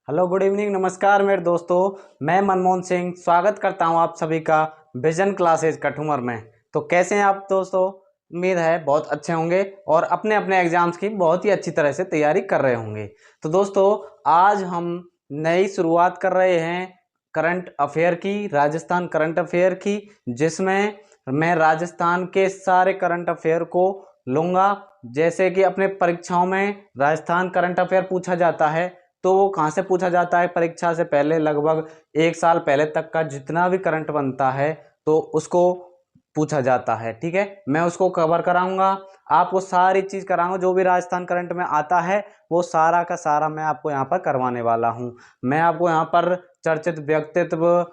Hello, good evening, नमस्कार मेरे दोस्तों। मैं मनमोहन सिंह स्वागत करता हूं आप सभी का विजन क्लासेज कठुमर में। तो कैसे हैं आप दोस्तों? उम्मीद है बहुत अच्छे होंगे और अपने अपने एग्जाम्स की बहुत ही अच्छी तरह से तैयारी कर रहे होंगे। तो दोस्तों, आज हम नई शुरुआत कर रहे हैं करंट अफेयर की, राजस्थान करंट अफेयर की, जिसमें मैं राजस्थान के सारे करंट अफेयर को लूँगा। जैसे कि अपने परीक्षाओं में राजस्थान करंट अफेयर पूछा जाता है, तो वो कहाँ से पूछा जाता है? परीक्षा से पहले लगभग 1 साल पहले तक का जितना भी करंट बनता है तो उसको पूछा जाता है। ठीक है, मैं उसको कवर कराऊंगा, आपको सारी चीज कराऊंगा। जो भी राजस्थान करंट में आता है वो सारा का सारा मैं आपको यहाँ पर करवाने वाला हूँ। मैं आपको यहाँ पर चर्चित व्यक्तित्व,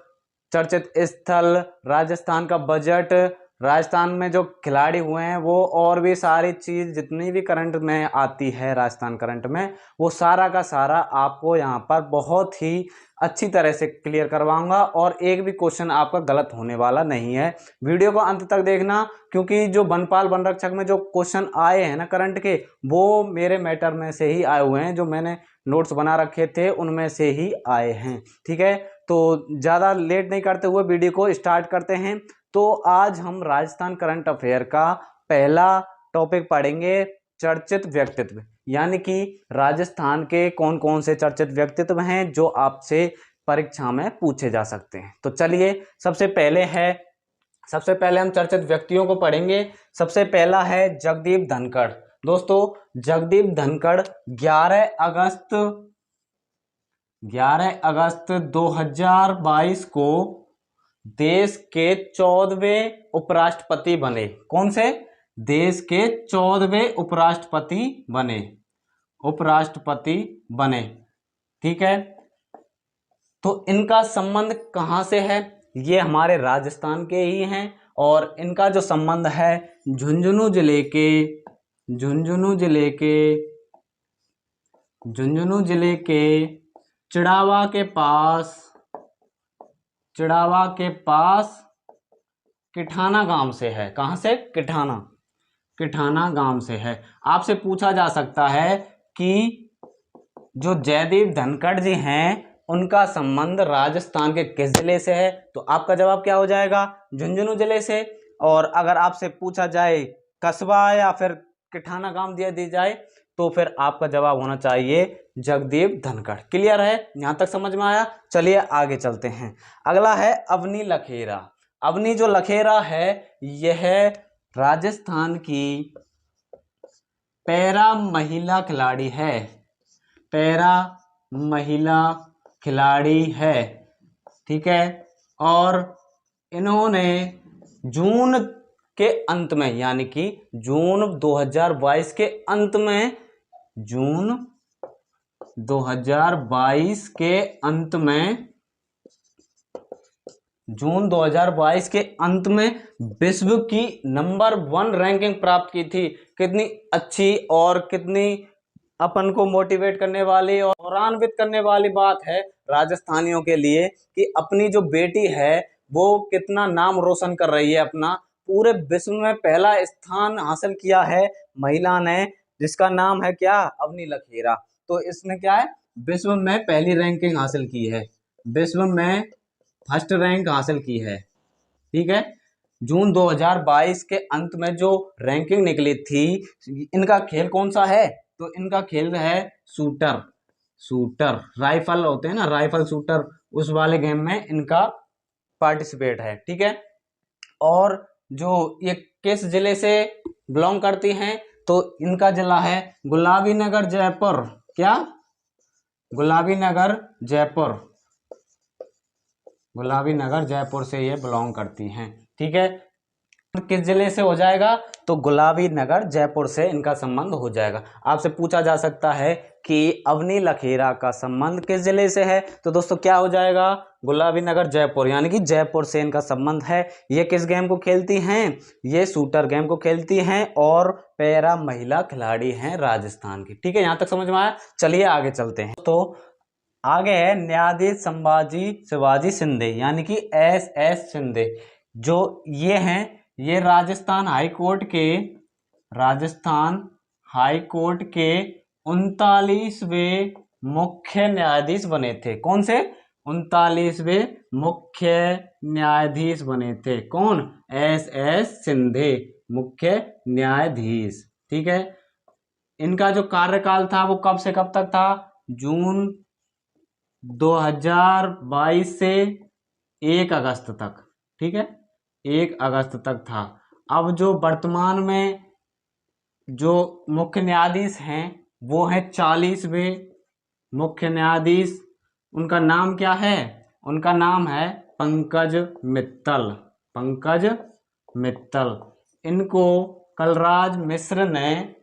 चर्चित स्थल, राजस्थान का बजट, राजस्थान में जो खिलाड़ी हुए हैं वो, और भी सारी चीज जितनी भी करंट में आती है राजस्थान करंट में, वो सारा का सारा आपको यहाँ पर बहुत ही अच्छी तरह से क्लियर करवाऊंगा और एक भी क्वेश्चन आपका गलत होने वाला नहीं है। वीडियो को अंत तक देखना, क्योंकि जो वनपाल वन रक्षक में जो क्वेश्चन आए हैं ना करंट के, वो मेरे मैटर में से ही आए हुए हैं। जो मैंने नोट्स बना रखे थे उनमें से ही आए हैं। ठीक है, तो ज़्यादा लेट नहीं करते हुए वीडियो को स्टार्ट करते हैं। तो आज हम राजस्थान करंट अफेयर का पहला टॉपिक पढ़ेंगे, चर्चित व्यक्तित्व। यानी कि राजस्थान के कौन कौन से चर्चित व्यक्तित्व हैं जो आपसे परीक्षा में पूछे जा सकते हैं। तो चलिए, सबसे पहले हम चर्चित व्यक्तियों को पढ़ेंगे। सबसे पहला है जगदीप धनखड़। दोस्तों, जगदीप धनखड़ 11 अगस्त 2022 को देश के 14वें उपराष्ट्रपति बने। कौन से? देश के 14वें उपराष्ट्रपति बने। ठीक है, तो इनका संबंध कहां से है? ये हमारे राजस्थान के ही हैं और इनका जो संबंध है झुंझुनू जिले के चिड़ावा के पास किठाना गांव से है। कहां से? किठाना गांव से है। आपसे पूछा जा सकता है कि जो जयदीप धनखड़ जी हैं उनका संबंध राजस्थान के किस जिले से है? तो आपका जवाब क्या हो जाएगा? झुंझुनू जिले से। और अगर आपसे पूछा जाए कस्बा या फिर किठाना गांव दिया दी जाए तो फिर आपका जवाब होना चाहिए जगदीप धनखड़। क्लियर है? यहां तक समझ में आया? चलिए आगे चलते हैं। अगला है अवनी लखेरा। अवनी जो लखेरा है यह राजस्थान की पैरा महिला खिलाड़ी है। ठीक है, और इन्होंने जून के अंत में, यानी कि जून 2022 के अंत में, जून 2022 के अंत में विश्व की नंबर 1 रैंकिंग प्राप्त की थी। कितनी अच्छी और कितनी अपन को मोटिवेट करने वाली और गौरवान्वित करने वाली बात है राजस्थानियों के लिए कि अपनी जो बेटी है वो कितना नाम रोशन कर रही है। अपना पूरे विश्व में पहला स्थान हासिल किया है महिला ने, जिसका नाम है क्या? अवनी लखेरा। तो इसने क्या है? विश्व में पहली रैंकिंग हासिल की है, विश्व में फर्स्ट रैंक हासिल की है। ठीक है, जून 2022 के अंत में जो रैंकिंग निकली थी। इनका खेल कौन सा है? तो इनका खेल है शूटर राइफल होते हैं ना, राइफल शूटर, उस वाले गेम में इनका पार्टिसिपेट है। ठीक है, और जो ये किस जिले से बिलोंग करती हैं? तो इनका जिला है गुलाबी नगर जयपुर। क्या? गुलाबी नगर जयपुर से ये बिलोंग करती हैं। ठीक है, किस जिले से हो जाएगा? तो गुलाबी नगर जयपुर से इनका संबंध हो जाएगा। आपसे पूछा जा सकता है कि अवनी लखेरा का संबंध किस जिले से है? तो दोस्तों क्या हो जाएगा? गुलाबी नगर जयपुर, यानी कि जयपुर से इनका संबंध है। ये किस गेम को खेलती हैं? ये शूटर गेम को खेलती हैं और पैरा महिला खिलाड़ी हैं राजस्थान की। ठीक है, यहां तक समझ में आया? चलिए आगे चलते हैं। तो आगे है न्यायाधीश शिवाजी शिंदे, यानी कि SS शिंदे। जो ये हैं, ये राजस्थान हाई कोर्ट के 39वें मुख्य न्यायाधीश बने थे। कौन से? 39वें मुख्य न्यायाधीश बने थे। कौन? एस शिंदे मुख्य न्यायाधीश। ठीक है। इनका जो कार्यकाल था वो कब से कब तक था? जून 2022 से 1 अगस्त तक। ठीक है, 1 अगस्त तक था। अब जो वर्तमान में जो मुख्य न्यायाधीश हैं वो हैं 40वें मुख्य न्यायाधीश। उनका नाम क्या है? उनका नाम है पंकज मित्तल। पंकज मित्तल। इनको कलराज मिश्र ने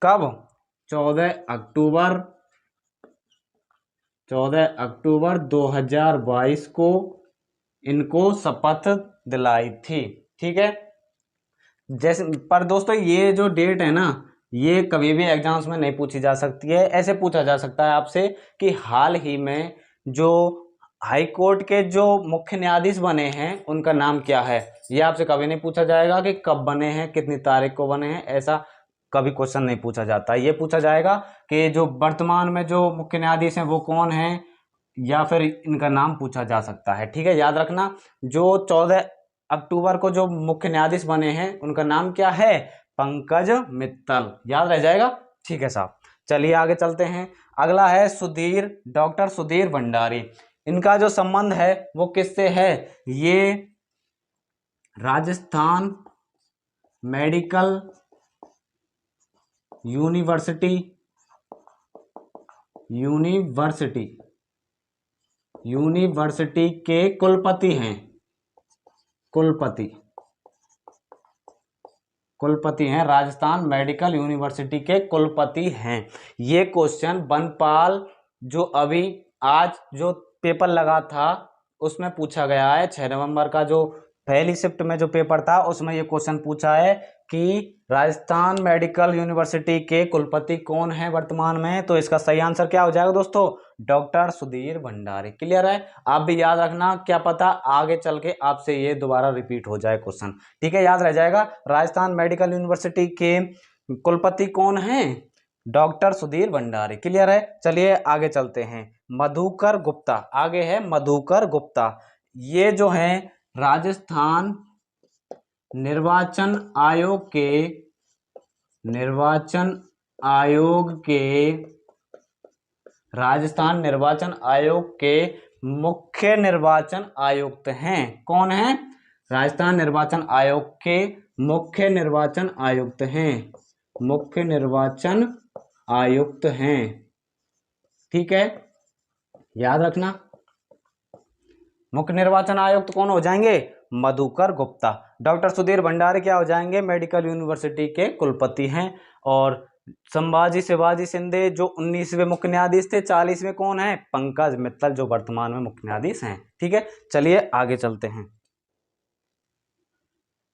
कब? 14 अक्टूबर 2022 को इनको शपथ दिलाई थी। ठीक है। जैसे पर दोस्तों ये जो डेट है ना, ये कभी भी एग्जाम्स में नहीं पूछी जा सकती है। ऐसे पूछा जा सकता है आपसे कि हाल ही में जो हाई कोर्ट के जो मुख्य न्यायाधीश बने हैं उनका नाम क्या है। ये आपसे कभी नहीं पूछा जाएगा कि कब बने हैं, कितनी तारीख को बने हैं। ऐसा कभी क्वेश्चन नहीं पूछा जाता। ये पूछा जाएगा कि जो वर्तमान में जो मुख्य न्यायाधीश हैं वो कौन है, या फिर इनका नाम पूछा जा सकता है। ठीक है, याद रखना। जो 14 अक्टूबर को जो मुख्य न्यायाधीश बने हैं उनका नाम क्या है? पंकज मित्तल। याद रह जाएगा। ठीक है साहब, चलिए आगे चलते हैं। अगला है डॉक्टर सुधीर भंडारी। इनका जो संबंध है वो किससे है? ये राजस्थान मेडिकल यूनिवर्सिटी के कुलपति हैं। कुलपति हैं, राजस्थान मेडिकल यूनिवर्सिटी के कुलपति हैं। ये क्वेश्चन बनपाल जो अभी आज जो पेपर लगा था उसमें पूछा गया है। 6 नवंबर का जो पहली शिफ्ट में जो पेपर था उसमें ये क्वेश्चन पूछा है कि राजस्थान मेडिकल यूनिवर्सिटी के कुलपति कौन है वर्तमान में। तो इसका सही आंसर क्या हो जाएगा दोस्तों? डॉक्टर सुधीर भंडारी। क्लियर है? आप भी याद रखना, क्या पता आगे चल के आपसे ये दोबारा रिपीट हो जाए क्वेश्चन। ठीक है, याद रह जाएगा। राजस्थान मेडिकल यूनिवर्सिटी के कुलपति कौन है? डॉक्टर सुधीर भंडारी। क्लियर है? चलिए आगे चलते हैं। मधुकर गुप्ता। आगे है मधुकर गुप्ता। ये जो है राजस्थान निर्वाचन आयोग के मुख्य निर्वाचन आयुक्त हैं। कौन है? राजस्थान निर्वाचन आयोग के मुख्य निर्वाचन आयुक्त हैं। ठीक है, याद रखना। मुख्य निर्वाचन आयुक्त कौन हो जाएंगे? मधुकर गुप्ता। डॉक्टर सुधीर भंडारी क्या हो जाएंगे? मेडिकल यूनिवर्सिटी के कुलपति हैं। और संभाजी शिवाजी शिंदे जो 19वें मुख्य न्यायाधीश थे। 40वें कौन है? पंकज मित्तल जो वर्तमान में मुख्य न्यायाधीश हैं। ठीक है, चलिए आगे चलते हैं।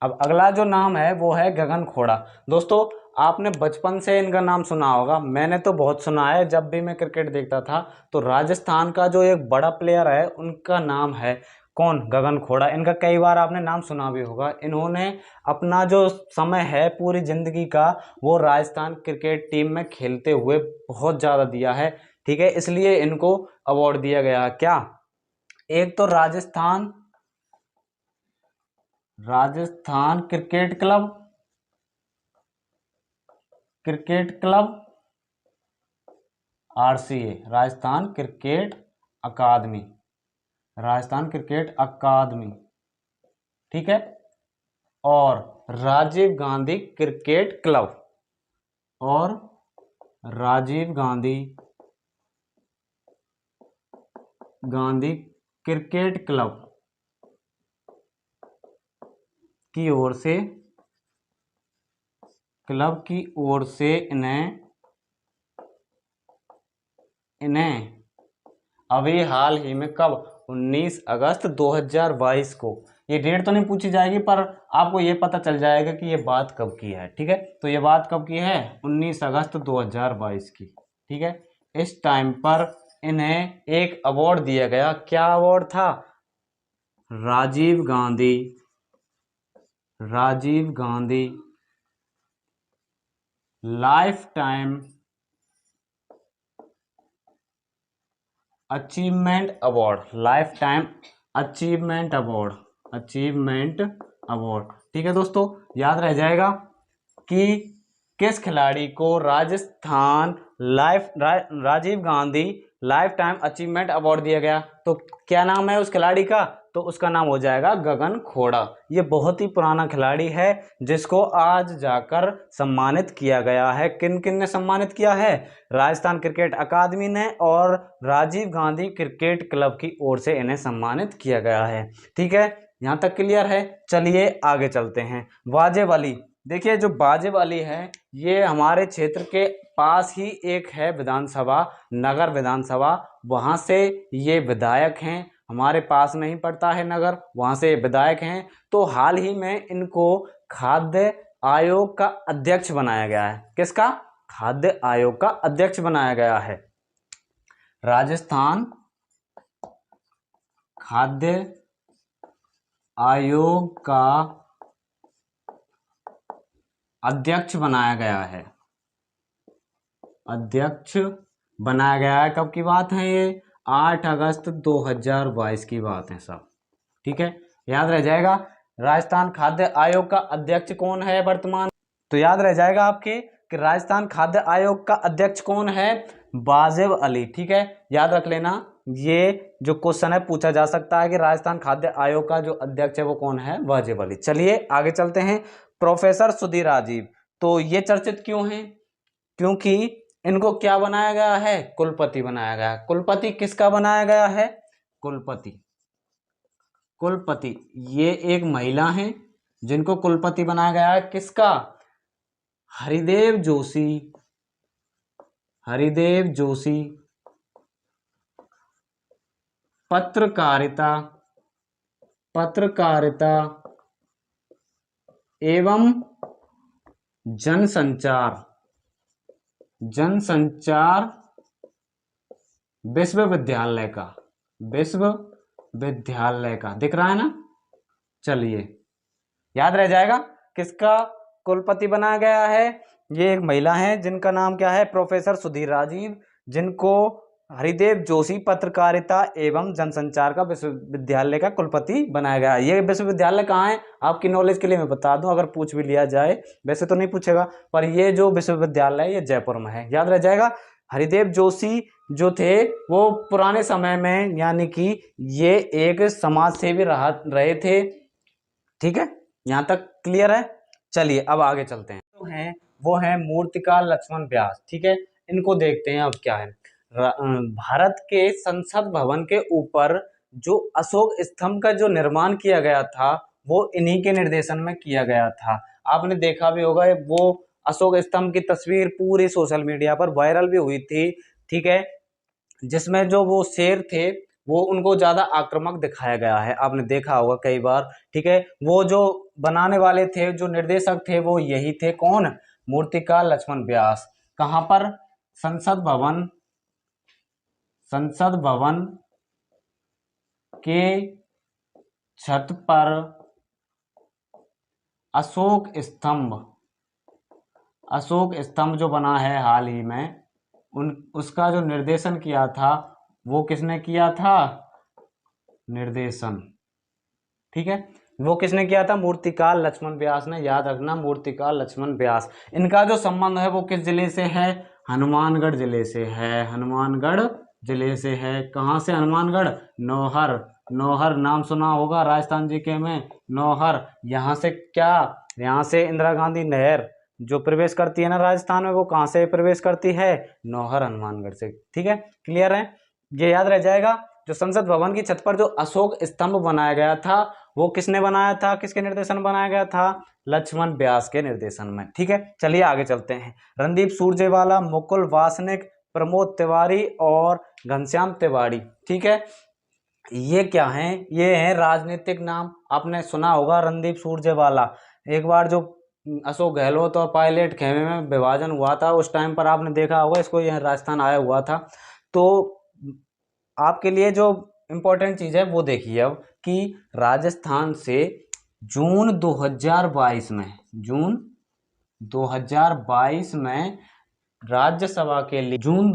अब अगला जो नाम है वो है गगन खोड़ा। दोस्तों आपने बचपन से इनका नाम सुना होगा, मैंने तो बहुत सुना है। जब भी मैं क्रिकेट देखता था तो राजस्थान का जो एक बड़ा प्लेयर है उनका नाम है कौन? गगन खोड़ा। इनका कई बार आपने नाम सुना भी होगा। इन्होंने अपना जो समय है पूरी जिंदगी का वो राजस्थान क्रिकेट टीम में खेलते हुए बहुत ज़्यादा दिया है। ठीक है, इसलिए इनको अवार्ड दिया गया। क्या? एक तो Rajasthan cricket club RCA, Rajasthan cricket academy. ठीक है, और राजीव गांधी क्रिकेट क्लब की ओर से इन्हें अभी हाल ही में कब? 19 अगस्त 2022 को। ये डेट तो नहीं पूछी जाएगी पर आपको ये पता चल जाएगा कि ये बात कब की है। ठीक है, तो ये बात कब की है? 19 अगस्त 2022 की। ठीक है, इस टाइम पर इन्हें एक अवार्ड दिया गया। क्या अवार्ड था? Rajiv Gandhi life time achievement award, life time achievement award, achievement award. ठीक है दोस्तों, याद रह जाएगा कि किस खिलाड़ी को Rajiv Gandhi life time achievement award दिया गया। तो क्या नाम है उस खिलाड़ी का, तो उसका नाम हो जाएगा गगन खोड़ा। ये बहुत ही पुराना खिलाड़ी है जिसको आज जाकर सम्मानित किया गया है। किन किन ने सम्मानित किया है, राजस्थान क्रिकेट अकादमी ने और राजीव गांधी क्रिकेट क्लब की ओर से इन्हें सम्मानित किया गया है। ठीक है, यहाँ तक क्लियर है। चलिए आगे चलते हैं। वाजेब अली, देखिए जो वाजेब अली है ये हमारे क्षेत्र के पास ही एक है विधानसभा, नगर विधानसभा, वहाँ से ये विधायक हैं। हमारे पास में ही पड़ता है नगर, वहाँ से विधायक हैं। तो हाल ही में इनको खाद्य आयोग का अध्यक्ष बनाया गया है। किसका, खाद्य आयोग का अध्यक्ष बनाया गया है। राजस्थान खाद्य आयोग का अध्यक्ष बनाया गया है, अध्यक्ष बनाया गया है। कब की बात है ये, 8 अगस्त 2022 की बात है सब। ठीक है, याद रह जाएगा। राजस्थान खाद्य आयोग का अध्यक्ष कौन है वर्तमान, तो याद रह जाएगा आपके कि राजस्थान खाद्य आयोग का अध्यक्ष कौन है, वाजेब अली। ठीक है, याद रख लेना, ये जो क्वेश्चन है पूछा जा सकता है कि राजस्थान खाद्य आयोग का जो अध्यक्ष है वो कौन है, वाजेब अली। चलिए आगे चलते हैं। प्रोफेसर सुधीर राजीव, तो ये चर्चित क्यों हैं, क्योंकि इनको क्या बनाया गया है, कुलपति बनाया गया है। कुलपति किसका बनाया गया है, कुलपति, कुलपति ये एक महिला हैं जिनको कुलपति बनाया गया है। किसका, हरिदेव जोशी, हरिदेव जोशी पत्रकारिता, पत्रकारिता एवं जनसंचार, जनसंचार विश्वविद्यालय का, विश्वविद्यालय का, दिख रहा है ना। चलिए याद रह जाएगा किसका कुलपति बनाया गया है, ये एक महिला है जिनका नाम क्या है, प्रोफेसर सुधीर राजीव, जिनको हरिदेव जोशी पत्रकारिता एवं जनसंचार का विश्वविद्यालय का कुलपति बनाया गया। ये विश्वविद्यालय कहाँ है, आपकी नॉलेज के लिए मैं बता दूं, अगर पूछ भी लिया जाए, वैसे तो नहीं पूछेगा, पर ये जो विश्वविद्यालय है ये जयपुर में है। याद रह जाएगा। हरिदेव जोशी जो थे वो पुराने समय में, यानी कि ये एक समाज सेवी रहे थे। ठीक है, यहाँ तक क्लियर है। चलिए अब आगे चलते हैं। वो है मूर्तिकार लक्ष्मण व्यास। ठीक है, इनको देखते हैं अब क्या है। भारत के संसद भवन के ऊपर जो अशोक स्तंभ का जो निर्माण किया गया था वो इन्हीं के निर्देशन में किया गया था। आपने देखा भी होगा, वो अशोक स्तंभ की तस्वीर पूरी सोशल मीडिया पर वायरल भी हुई थी। ठीक है, जिसमें जो वो शेर थे वो उनको ज्यादा आक्रामक दिखाया गया है, आपने देखा होगा कई बार। ठीक है, वो जो बनाने वाले थे, जो निर्देशक थे, वो यही थे, कौन, मूर्तिकार लक्ष्मण व्यास। कहाँ पर, संसद भवन, संसद भवन के छत पर अशोक स्तंभ, अशोक स्तंभ जो बना है हाल ही में, उसका जो निर्देशन किया था वो किसने किया था, निर्देशन। ठीक है, वो किसने किया था, मूर्तिकार लक्ष्मण व्यास ने। याद रखना, मूर्तिकार लक्ष्मण व्यास। इनका जो संबंध है वो किस जिले से है, हनुमानगढ़ जिले से है, हनुमानगढ़ जिले से है। कहाँ से, हनुमानगढ़, नौहर, नौहर नाम सुना होगा राजस्थान जीके में, नौहर। यहाँ से क्या, यहाँ से इंदिरा गांधी नहर जो प्रवेश करती है ना राजस्थान में, वो कहाँ से प्रवेश करती है, नौहर, हनुमानगढ़ से। ठीक है, क्लियर है, ये याद रह जाएगा। जो संसद भवन की छत पर जो अशोक स्तंभ बनाया गया था वो किसने बनाया था, किसके निर्देशन में बनाया गया था, लक्ष्मण व्यास के निर्देशन में। ठीक है, चलिए आगे चलते हैं। रणदीप सुरजेवाला, मुकुल वासनिक, प्रमोद तिवारी और घनश्याम तिवारी। ठीक है, ये क्या हैं, ये हैं राजनीतिक नाम। आपने सुना होगा रणदीप सुरजेवाला, एक बार जो अशोक गहलोत और पायलट खेमे में विभाजन हुआ था उस टाइम पर आपने देखा होगा, इसको यह राजस्थान आया हुआ था। तो आपके लिए जो इम्पोर्टेंट चीज़ है वो देखिए अब, कि राजस्थान से जून 2022 में, जून 2022 में राज्यसभा के लिए, जून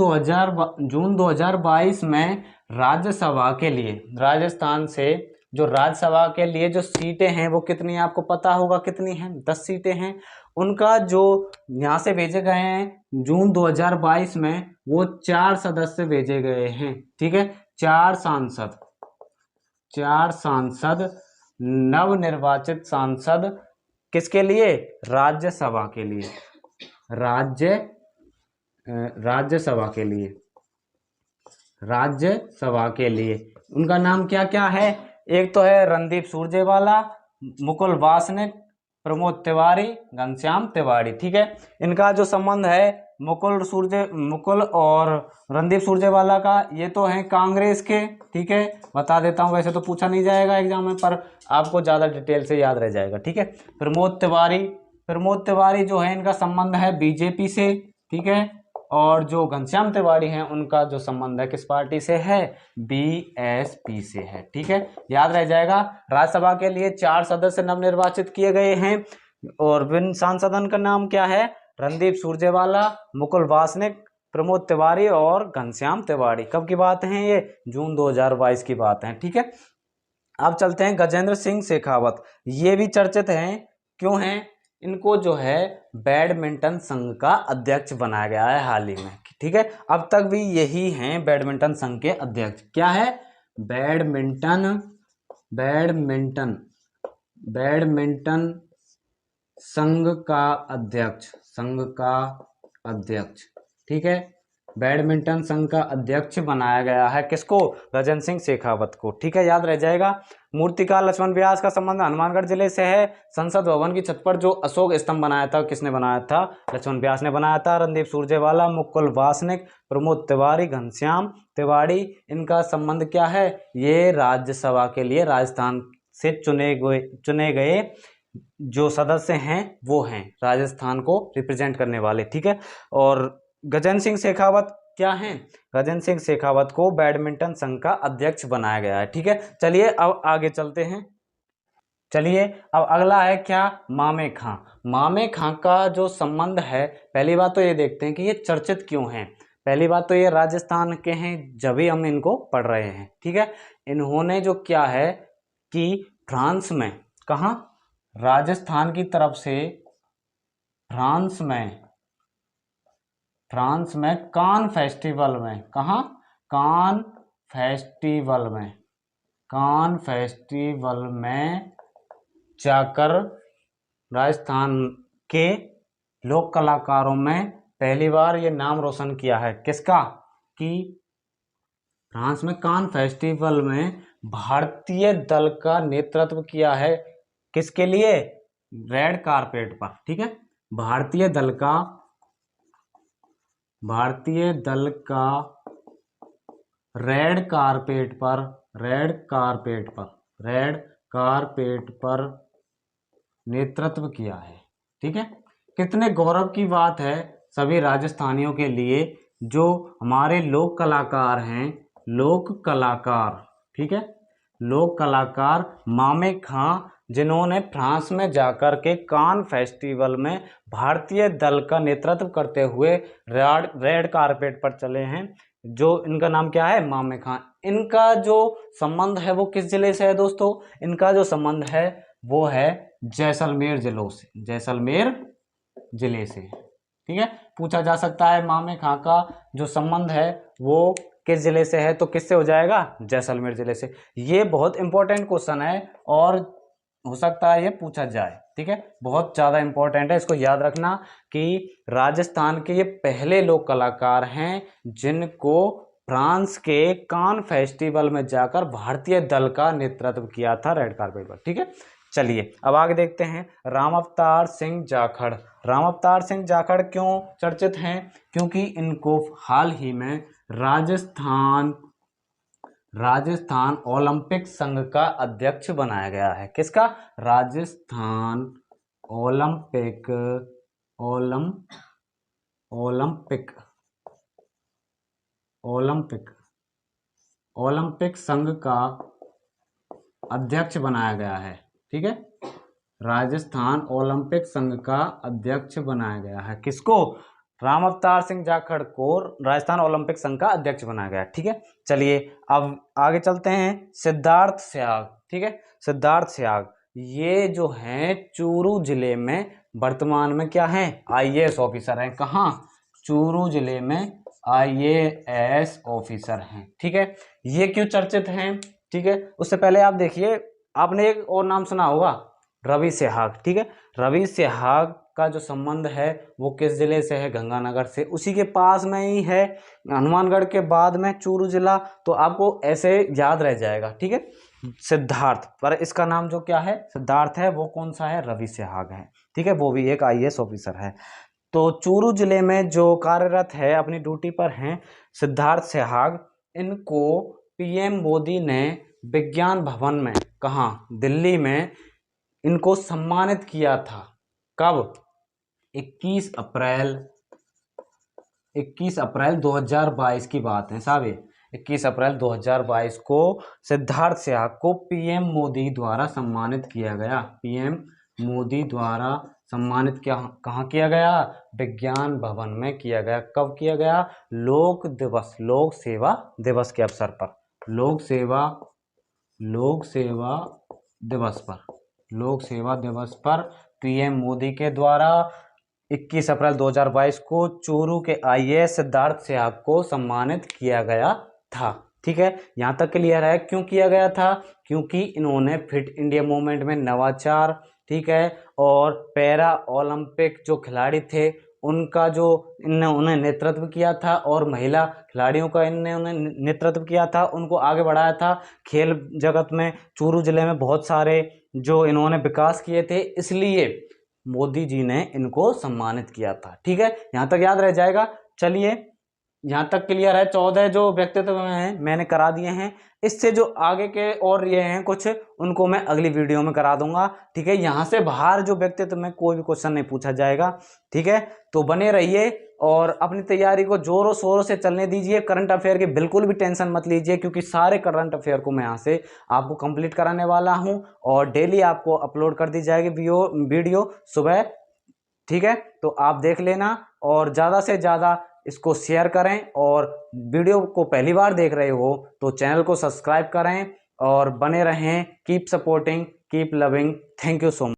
2022 में राज्यसभा के लिए, राजस्थान से जो राज्यसभा के लिए जो सीटें हैं वो कितनी हैं, आपको पता होगा कितनी हैं, 10 सीटें हैं। उनका जो यहाँ से भेजे गए हैं जून 2022 में, वो 4 सदस्य भेजे गए हैं। ठीक है, 4 सांसद नवनिर्वाचित सांसद किसके लिए, राज्यसभा के लिए, राज्यसभा के लिए, राज्यसभा के लिए। उनका नाम क्या क्या है, एक तो है रणदीप सुरजेवाला, मुकुल वासनिक, प्रमोद तिवारी, घनश्याम तिवारी। ठीक है, इनका जो संबंध है मुकुल और रणदीप सुरजेवाला का, ये तो हैं कांग्रेस के। ठीक है, बता देता हूँ, वैसे तो पूछा नहीं जाएगा एग्जाम में, पर आपको ज़्यादा डिटेल से याद रह जाएगा। ठीक है, प्रमोद तिवारी जो है इनका संबंध है बीजेपी से। ठीक है, और जो घनश्याम तिवारी हैं उनका जो संबंध है किस पार्टी से है, बीएसपी से है। ठीक है, याद रह जाएगा। राज्यसभा के लिए 4 सदस्य नवनिर्वाचित किए गए हैं और विन सांसदन का नाम क्या है, रणदीप सुरजेवाला, मुकुल वासनिक, प्रमोद तिवारी और घनश्याम तिवारी। कब की बात है ये, जून 2022 की बात है। ठीक है, अब चलते हैं गजेंद्र सिंह शेखावत। ये भी चर्चित हैं, क्यों हैं, इनको जो है बैडमिंटन संघ का अध्यक्ष बनाया गया है हाल ही में। ठीक है, अब तक भी यही हैं बैडमिंटन संघ के अध्यक्ष। क्या है, बैडमिंटन संघ का अध्यक्ष। ठीक है, बैडमिंटन संघ का अध्यक्ष बनाया गया है किसको, गजेंद्र सिंह शेखावत को। ठीक है, याद रह जाएगा। मूर्तिकार लक्ष्मण व्यास का संबंध हनुमानगढ़ जिले से है। संसद भवन की छत पर जो अशोक स्तंभ बनाया था, किसने बनाया था, लक्ष्मण व्यास ने बनाया था। रणदीप सुरजेवाला, मुकुल वासनिक, प्रमोद तिवारी, घनश्याम तिवारी, इनका संबंध क्या है, ये राज्यसभा के लिए राजस्थान से चुने गए जो सदस्य हैं वो हैं राजस्थान को रिप्रेजेंट करने वाले। ठीक है, और गजेंद्र सिंह शेखावत क्या हैं, गजेंद्र सिंह शेखावत को बैडमिंटन संघ का अध्यक्ष बनाया गया है। ठीक है, चलिए अब आगे चलते हैं। चलिए अब अगला है क्या, मामे खां का जो संबंध है, पहली बात तो ये देखते हैं कि ये चर्चित क्यों हैं। पहली बात तो ये राजस्थान के हैं, जब भी हम इनको पढ़ रहे हैं। ठीक है, इन्होंने जो क्या है कि फ्रांस में, कहाँ, राजस्थान की तरफ से फ्रांस में कान फेस्टिवल में, कहाँ, कान फेस्टिवल में जाकर राजस्थान के लोक कलाकारों में पहली बार ये नाम रोशन किया है। किसका, कि फ्रांस में कान फेस्टिवल में भारतीय दल का नेतृत्व किया है। किसके लिए, रेड कारपेट पर। ठीक है, भारतीय दल का रेड कारपेट पर नेतृत्व किया है। ठीक है, कितने गौरव की बात है सभी राजस्थानियों के लिए, जो हमारे लोक कलाकार हैं, ठीक है, लोक कलाकार मामे खां, जिन्होंने फ्रांस में जाकर के कान फेस्टिवल में भारतीय दल का नेतृत्व करते हुए रेड कारपेट पर चले हैं। जो इनका नाम क्या है, मामे खां। इनका जो संबंध है वो किस जिले से है दोस्तों, इनका जो संबंध है वो है जैसलमेर जिले से। ठीक है, पूछा जा सकता है मामे खां का जो संबंध है वो किस जिले से है, तो किससे हो जाएगा, जैसलमेर जिले से। ये बहुत इंपॉर्टेंट क्वेश्चन है और हो सकता है ये पूछा जाए। ठीक है, बहुत ज़्यादा इंपॉर्टेंट है, इसको याद रखना कि राजस्थान के ये पहले लोक कलाकार हैं जिनको फ्रांस के कान फेस्टिवल में जाकर भारतीय दल का नेतृत्व किया था रेड कारपेट पर। ठीक है, चलिए अब आगे देखते हैं। राम अवतार सिंह जाखड़ क्यों चर्चित हैं, क्योंकि इनको हाल ही में राजस्थान ओलंपिक संघ का अध्यक्ष बनाया गया है। किसका, राजस्थान ओलंपिक संघ का अध्यक्ष बनाया गया है। ठीक है, राजस्थान ओलंपिक संघ का अध्यक्ष बनाया गया है। किसको, राम अवतार सिंह जाखड़ को राजस्थान ओलंपिक संघ का अध्यक्ष बनाया गया। ठीक है, चलिए अब आगे चलते हैं। सिद्धार्थ सहवाग, ठीक है, सिद्धार्थ सहवाग ये जो हैं चूरू जिले में वर्तमान में क्या हैं, आईएएस ऑफिसर हैं। कहाँ, चूरू जिले में आईएएस ऑफिसर हैं। ठीक है, ये क्यों चर्चित हैं, ठीक है, उससे पहले आप देखिए, आपने एक और नाम सुना होगा, रवि सहवाग। ठीक है, रवि सहवाग का जो संबंध है वो किस जिले से है, गंगानगर से, उसी के पास में ही है हनुमानगढ़ के बाद में चूरू जिला, तो आपको ऐसे याद रह जाएगा। ठीक है, सिद्धार्थ, पर इसका नाम जो क्या है, सिद्धार्थ है, वो कौन सा है, रवि सहवाग है। ठीक है, वो भी एक आईएएस ऑफिसर है। तो चूरू जिले में जो कार्यरत है, अपनी ड्यूटी पर हैं सिद्धार्थ सहवाग, इनको पीएम मोदी ने विज्ञान भवन में, कहाँ, दिल्ली में, इनको सम्मानित किया था। कब, 21 अप्रैल 2022 की बात है साहब। 21 अप्रैल 2022 को सिद्धार्थ सहवाग को पीएम मोदी द्वारा सम्मानित किया गया। पीएम मोदी द्वारा सम्मानित क्या, कहाँ किया गया, विज्ञान भवन में किया गया। कब किया गया, लोक सेवा दिवस के अवसर पर, लोक सेवा दिवस पर पीएम मोदी के द्वारा 21 अप्रैल 2022 को चूरू के आईएएस सिद्धार्थ सहवाग को सम्मानित किया गया था। ठीक है, यहाँ तक क्लियर है क्यों किया गया था, क्योंकि इन्होंने फिट इंडिया मूवमेंट में नवाचार, ठीक है, और पैरा ओलंपिक जो खिलाड़ी थे उनका जो उन्हें नेतृत्व किया था, और महिला खिलाड़ियों का उन्हें नेतृत्व किया था, उनको आगे बढ़ाया था। खेल जगत में चूरू जिले में बहुत सारे जो इन्होंने विकास किए थे, इसलिए मोदी जी ने इनको सम्मानित किया था। ठीक है, यहाँ तक याद रह जाएगा। चलिए, यहाँ तक क्लियर है। 14 जो व्यक्तित्व हैं मैंने करा दिए हैं। इससे जो आगे के और ये हैं कुछ, उनको मैं अगली वीडियो में करा दूंगा। ठीक है, यहाँ से बाहर जो व्यक्तित्व में कोई भी क्वेश्चन नहीं पूछा जाएगा। ठीक है, तो बने रहिए और अपनी तैयारी को जोरों शोरों से चलने दीजिए। करंट अफेयर की बिल्कुल भी टेंशन मत लीजिए, क्योंकि सारे करंट अफेयर को मैं यहाँ से आपको कंप्लीट कराने वाला हूँ, और डेली आपको अपलोड कर दी जाएगी वीडियो सुबह। ठीक है, तो आप देख लेना, और ज़्यादा से ज़्यादा इसको शेयर करें, और वीडियो को पहली बार देख रहे हो तो चैनल को सब्सक्राइब करें और बने रहें। Keep supporting, keep loving. Thank you so much.